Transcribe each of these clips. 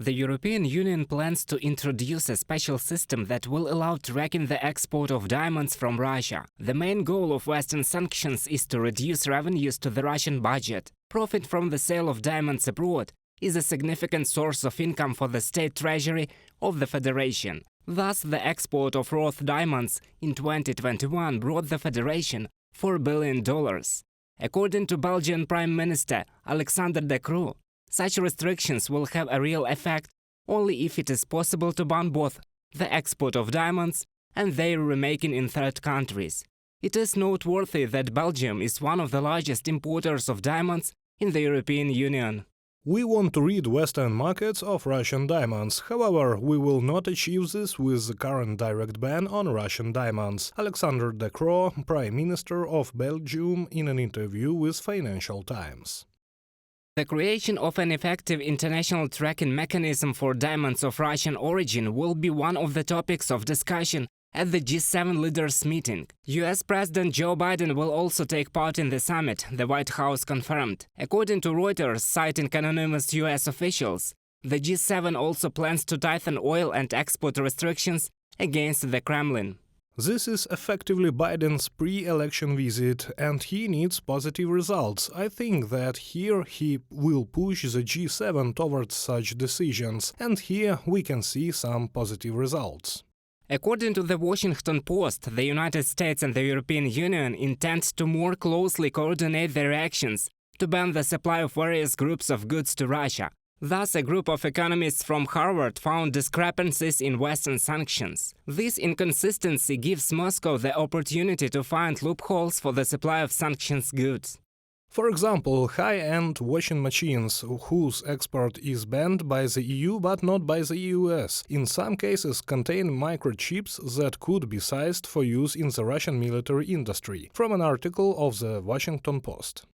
The European Union plans to introduce a special system that will allow tracking the export of diamonds from Russia. The main goal of Western sanctions is to reduce revenues to the Russian budget. Profit from the sale of diamonds abroad is a significant source of income for the state treasury of the Federation. Thus, the export of raw diamonds in 2021 brought the Federation $4 billion. According to Belgian Prime Minister Alexander De Croo, such restrictions will have a real effect only if it is possible to ban both the export of diamonds and their remaking in third countries. It is noteworthy that Belgium is one of the largest importers of diamonds in the European Union. We want to rid Western markets of Russian diamonds. However, we will not achieve this with the current direct ban on Russian diamonds. Alexander De Croo, Prime Minister of Belgium, in an interview with Financial Times. The creation of an effective international tracking mechanism for diamonds of Russian origin will be one of the topics of discussion at the G7 leaders meeting. US President Joe Biden will also take part in the summit, the White House confirmed. According to Reuters, citing anonymous US officials, the G7 also plans to tighten oil and export restrictions against the Kremlin. This is effectively Biden's pre-election visit, and he needs positive results. I think that here he will push the G7 towards such decisions, and here we can see some positive results. According to the Washington Post, the United States and the European Union intend to more closely coordinate their actions to ban the supply of various groups of goods to Russia. Thus, a group of economists from Harvard found discrepancies in Western sanctions. This inconsistency gives Moscow the opportunity to find loopholes for the supply of sanctions goods. For example, high-end washing machines, whose export is banned by the EU but not by the US, in some cases contain microchips that could be sized for use in the Russian military industry, from an article of the Washington Post.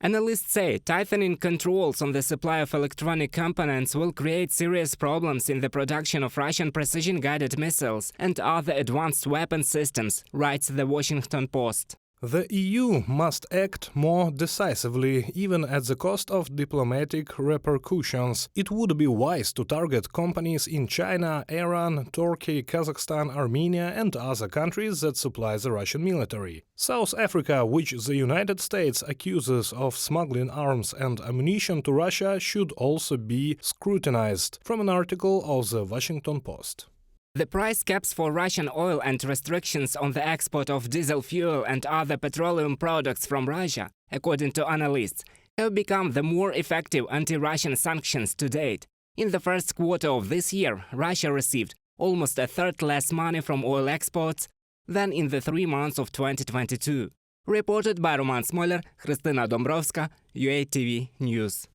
Analysts say tightening controls on the supply of electronic components will create serious problems in the production of Russian precision-guided missiles and other advanced weapon systems, writes the Washington Post. The EU must act more decisively, even at the cost of diplomatic repercussions. It would be wise to target companies in China, Iran, Turkey, Kazakhstan, Armenia and other countries that supply the Russian military. South Africa, which the United States accuses of smuggling arms and ammunition to Russia, should also be scrutinized, from an article of the Washington Post. The price caps for Russian oil and restrictions on the export of diesel fuel and other petroleum products from Russia, according to analysts, have become the more effective anti-Russian sanctions to date. In the first quarter of this year, Russia received almost a third less money from oil exports than in the 3 months of 2022. Reported by Roman Smoler, Krystyna Dąbrowska, UATV News.